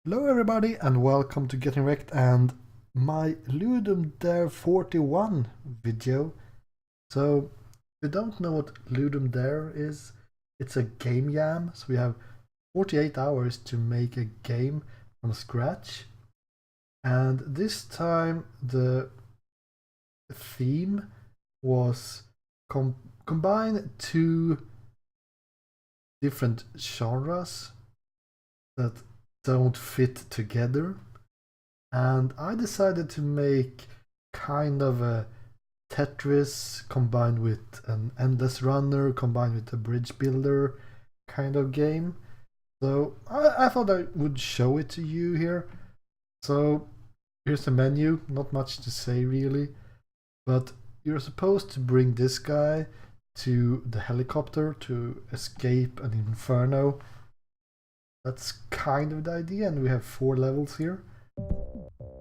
Hello everybody and welcome to Getting Wrecked and my Ludum Dare 41 video. So, if you don't know what Ludum Dare is, it's a game jam. So we have 48 hours to make a game from scratch. And this time the theme was combine two different genres that don't fit together, and I decided to make kind of a Tetris combined with an endless runner combined with a bridge builder kind of game. So I thought I would show it to you here. So here's the menu, not much to say really, but you're supposed to bring this guy to the helicopter to escape an inferno. That's kind of the idea, and we have 4 levels here.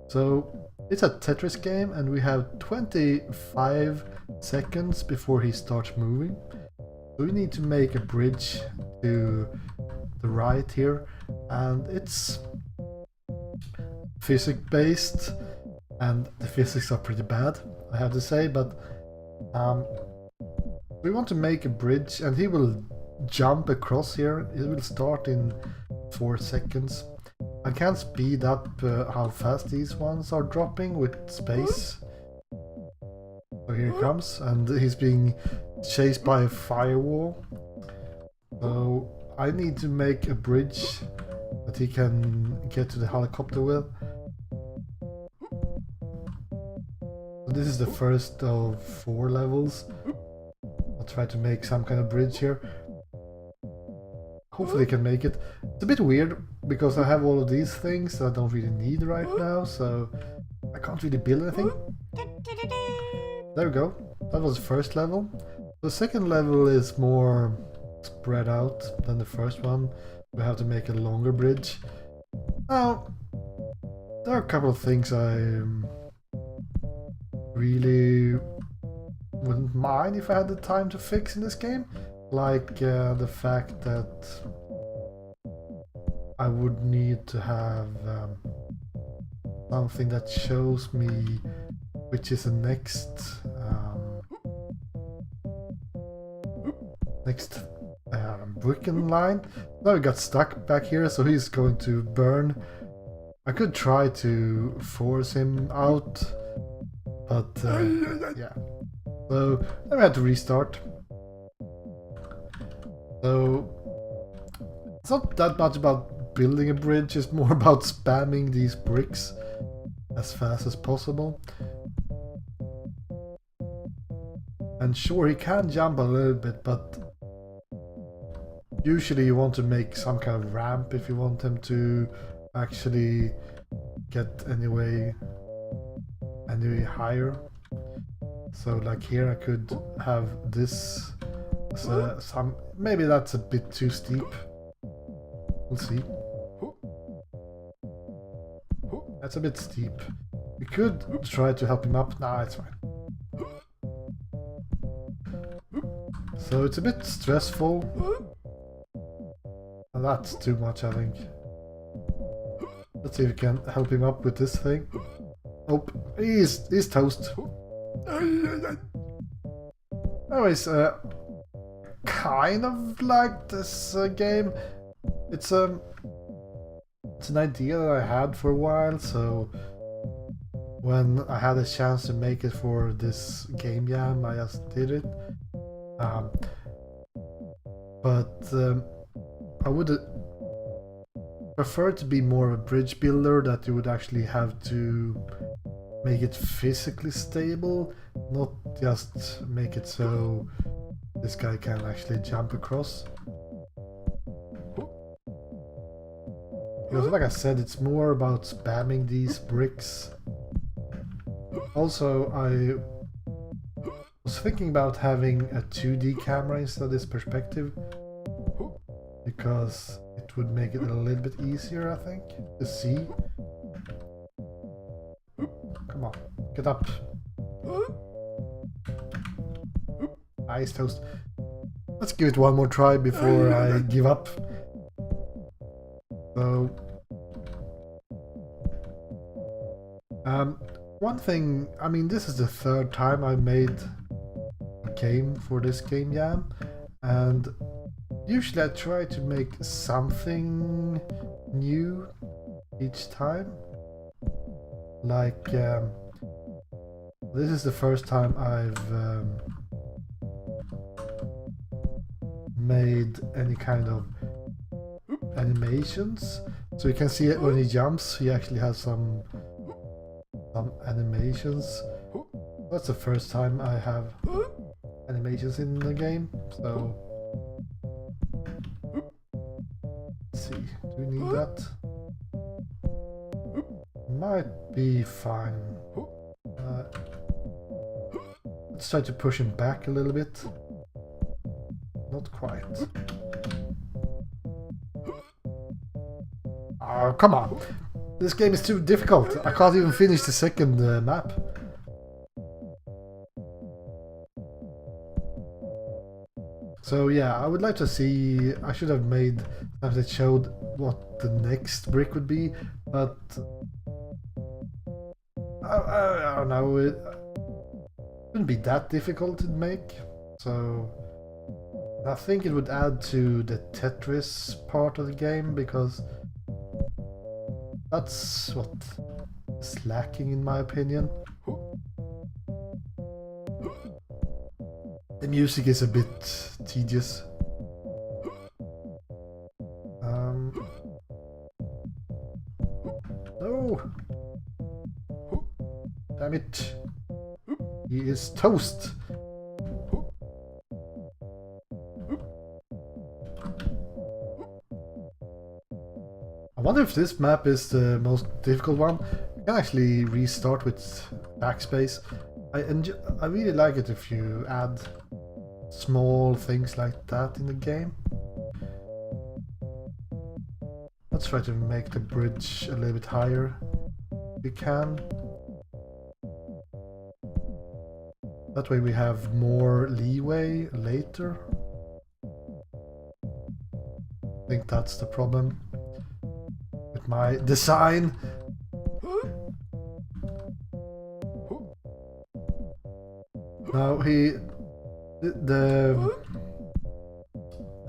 So it's a Tetris game, and we have 25 seconds before he starts moving. So we need to make a bridge to the right here, and it's physics based, and the physics are pretty bad, I have to say, but we want to make a bridge, and he will jump across here. It will start in 4 seconds. I can't speed up how fast these ones are dropping with space. So here he comes, and he's being chased by a firewall. So I need to make a bridge that he can get to the helicopter with. So this is the first of 4 levels. I'll try to make some kind of bridge here. Hopefully I can make it. It's a bit weird because I have all of these things that I don't really need right now, so I can't really build anything. There we go. That was the first level. The second level is more spread out than the first one. We have to make a longer bridge. Now, there are a couple of things I really wouldn't mind if I had the time to fix in this game. Like the fact that I would need to have something that shows me which is the next brick in line. Now we got stuck back here, so he's going to burn. I could try to force him out, but yeah. So then we had to restart. So it's not that much about building a bridge, it's more about spamming these bricks as fast as possible. And sure, he can jump a little bit, but usually you want to make some kind of ramp if you want him to actually get any higher. So like here I could have this. So maybe that's a bit too steep. We'll see. That's a bit steep. We could try to help him up. Nah, it's fine. So it's a bit stressful. And that's too much, I think. Let's see if we can help him up with this thing. Oh, he's toast. Anyways, kind of like this game. It's an idea that I had for a while, so when I had a chance to make it for this game jam, I just did it. But I would prefer to be more of a bridge builder, that you would actually have to make it physically stable, not just make it so this guy can actually jump across. Because like I said, it's more about spamming these bricks. Also, I was thinking about having a 2D camera instead of this perspective, because it would make it a little bit easier, I think, to see. Come on, get up. Nice toast. Let's give it one more try before I give up. So One thing, I mean, this is the third time I made a game for this game jam, and usually I try to make something new each time. Like, this is the first time I've made any kind of animations. So you can see it when he jumps, he actually has some animations. That's the first time I have animations in the game, so let's see, do we need that? Might be fine. Let's try to push him back a little bit. Not quite. Oh, come on! This game is too difficult. I can't even finish the second map. So yeah, I would like to see... I should have made something that showed what the next brick would be, but... I don't know, it wouldn't be that difficult to make, so... I think it would add to the Tetris part of the game, because that's what is lacking in my opinion. The music is a bit tedious. No! Damn it! He is toast! I wonder if this map is the most difficult one. You can actually restart with backspace. I really like it if you add small things like that in the game. Let's try to make the bridge a little bit higher if we can. That way we have more leeway later. I think that's the problem with my design. Now the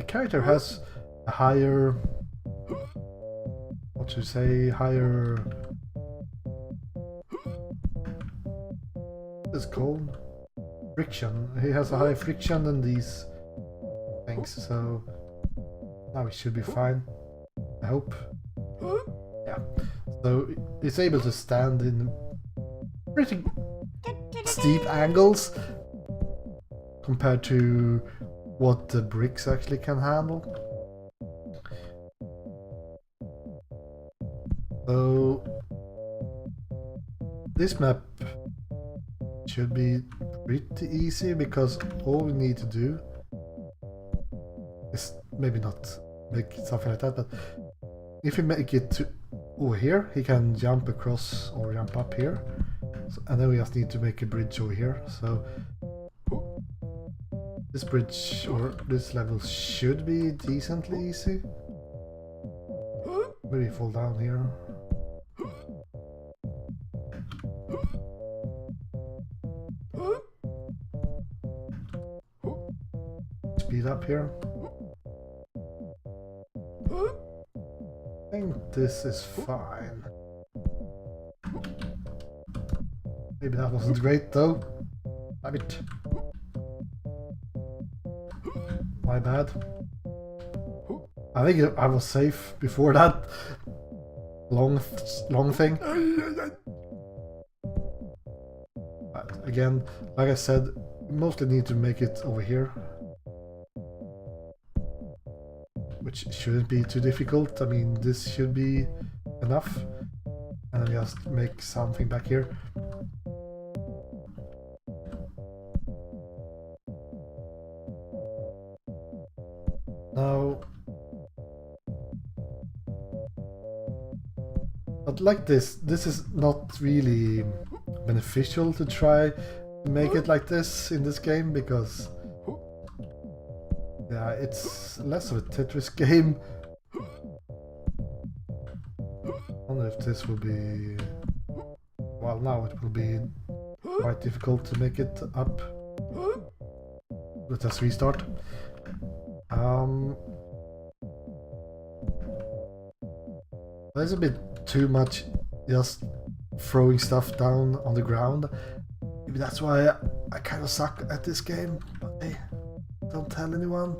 character has a higher, what should you say, higher, what is it called? Friction. He has a higher friction than these things, so now he should be fine, I hope. Yeah, so he's able to stand in pretty steep angles compared to what the bricks actually can handle. So this map should be pretty easy, because all we need to do is maybe not make something like that, but if we make it to over here, he can jump across or jump up here. So, and then we just need to make a bridge over here. So this bridge or this level should be decently easy. Maybe fall down here. Speed up here. I think this is fine. Maybe that wasn't great though. Damn it. My bad. I think I was safe before that long thing. But again, like I said, you mostly need to make it over here, which shouldn't be too difficult. I mean, this should be enough. And then just make something back here. Now, but like this is not really beneficial to try to make it like this in this game, because yeah, it's less of a Tetris game. I wonder if this will be well, now it will be quite difficult to make it up. Let us restart. There's a bit too much just throwing stuff down on the ground. Maybe that's why I kind of suck at this game, but hey, don't tell anyone.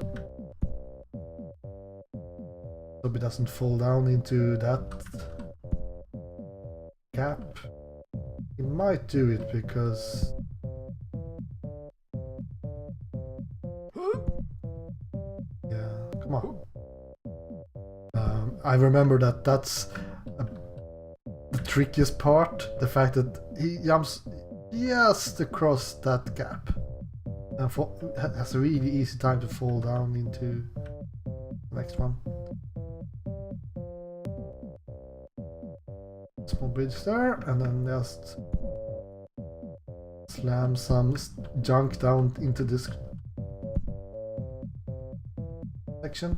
Hope it doesn't fall down into that gap. It might do it because... yeah, come on. I remember that that's the trickiest part, the fact that he jumps just across that gap and has a really easy time to fall down into the next one. Small bridge there, and then just slam some junk down into this section.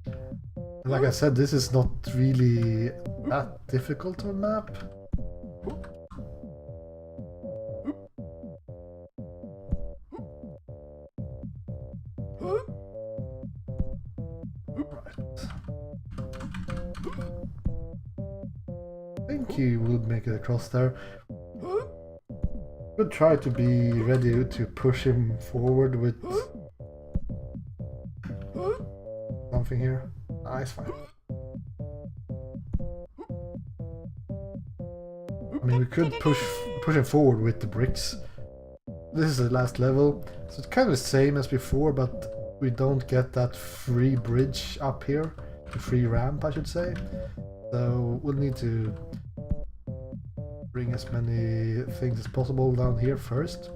And like I said, this is not really that difficult of a map. I think he would make it across there. Could try to be ready to push him forward with something here. Ah, it's fine. I mean, we could push him forward with the bricks. This is the last level, so it's kind of the same as before, but we don't get that free bridge up here, the free ramp, I should say. So we'll need to bring as many things as possible down here first.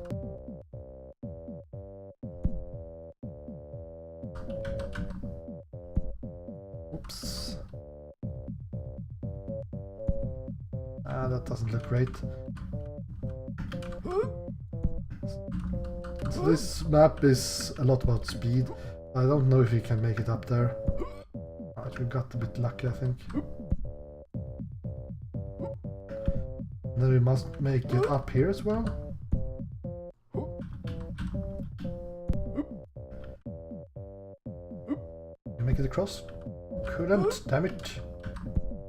Oops. Ah, that doesn't look great. So this map is a lot about speed. I don't know if we can make it up there. Alright, we got a bit lucky, I think. And then we must make it up here as well. You make it across? Couldn't, damn it.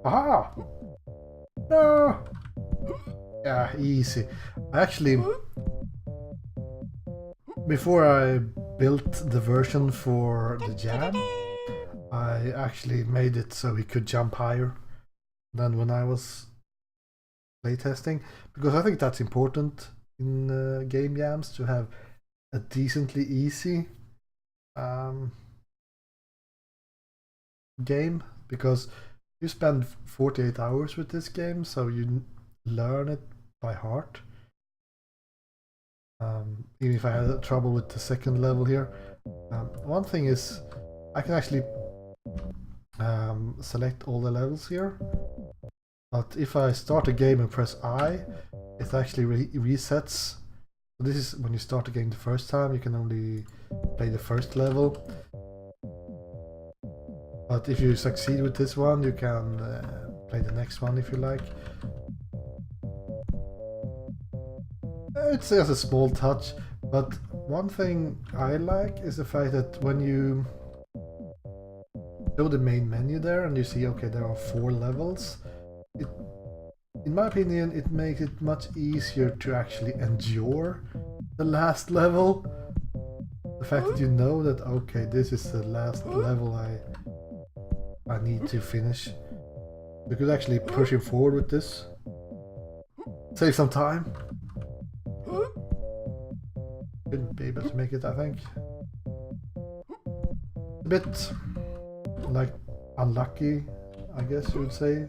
Aha! No! Yeah, easy. I actually, before I built the version for the jam, I actually made it so he could jump higher than when I was playtesting, because I think that's important in game jams, to have a decently easy game, because you spend 48 hours with this game, so you learn it by heart. Even if I had trouble with the second level here. One thing is, I can actually select all the levels here, but if I start a game and press I, it actually resets. So this is when you start a game the first time, you can only play the first level. But if you succeed with this one, you can play the next one if you like. It's just a small touch, but one thing I like is the fact that when you go the main menu there and you see, okay, there are 4 levels, in my opinion, it makes it much easier to actually endure the last level. The fact that you know that, okay, this is the last level I need to finish. You could actually push him forward with this. Save some time. Shouldn't be able to make it, I think. A bit like unlucky, I guess you would say.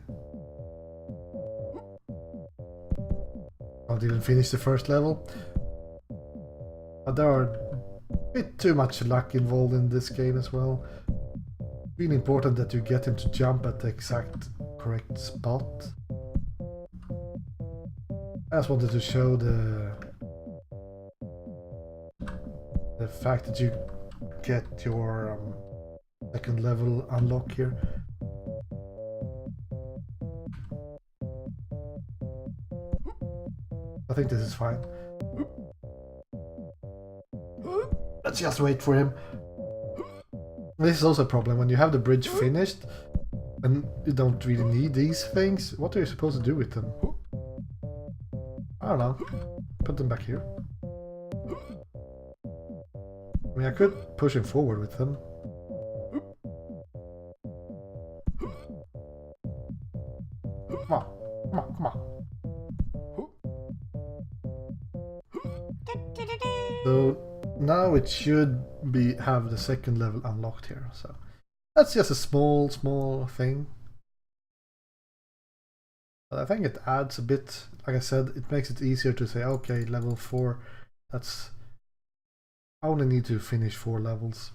I didn't finish the first level. But there are a bit too much luck involved in this game as well. Really important that you get him to jump at the exact correct spot. I just wanted to show the fact that you get your second level unlock here. I think this is fine. Let's just wait for him. This is also a problem when you have the bridge finished and you don't really need these things. What are you supposed to do with them? I don't know. Put them back here. I mean, I could push him forward with them. Come on, come on, come on. So now it should have the second level unlocked here. So that's just a small thing. But I think it adds a bit, like I said, it makes it easier to say, okay, level 4, that's... I only need to finish 4 levels.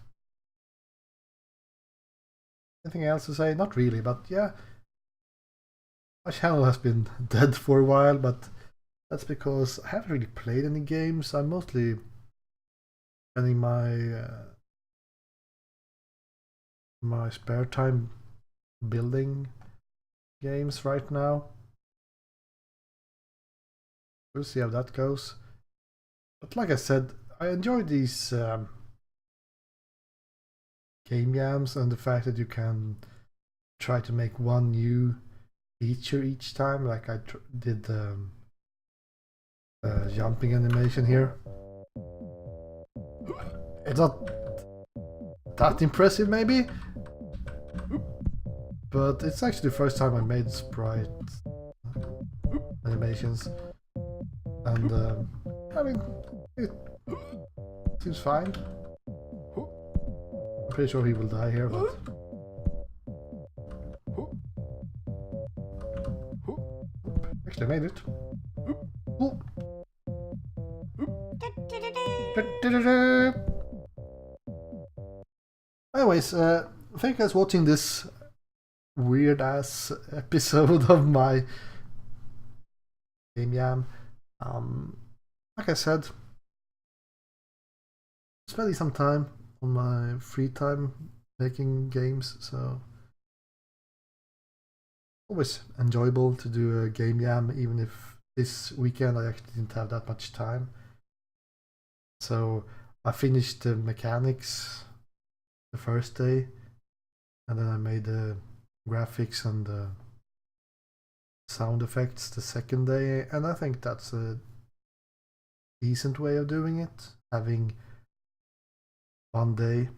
Anything else to say? Not really, but yeah. My channel has been dead for a while, but that's because I haven't really played any games. I'm mostly spending my spare time building games right now. We'll see how that goes. But like I said, I enjoy these game jams and the fact that you can try to make one new feature each time. Like I did the jumping animation here. It's not that impressive maybe, but it's actually the first time I made sprite animations, and I mean, it seems fine. I'm pretty sure he will die here, but actually I made it. Ooh. Anyways, thank you guys for watching this weird ass episode of my game jam. Like I said, spending some time on my free time making games, so always enjoyable to do a game jam, even if this weekend I actually didn't have that much time. So I finished the mechanics the first day, and then I made the graphics and the sound effects the second day, and I think that's a decent way of doing it, having one day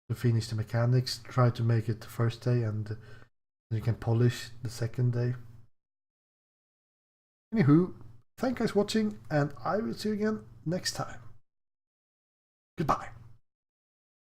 to finish the mechanics, try to make it the first day, and you can polish the second day. Anywho, thank you guys for watching, and I will see you again next time. Goodbye.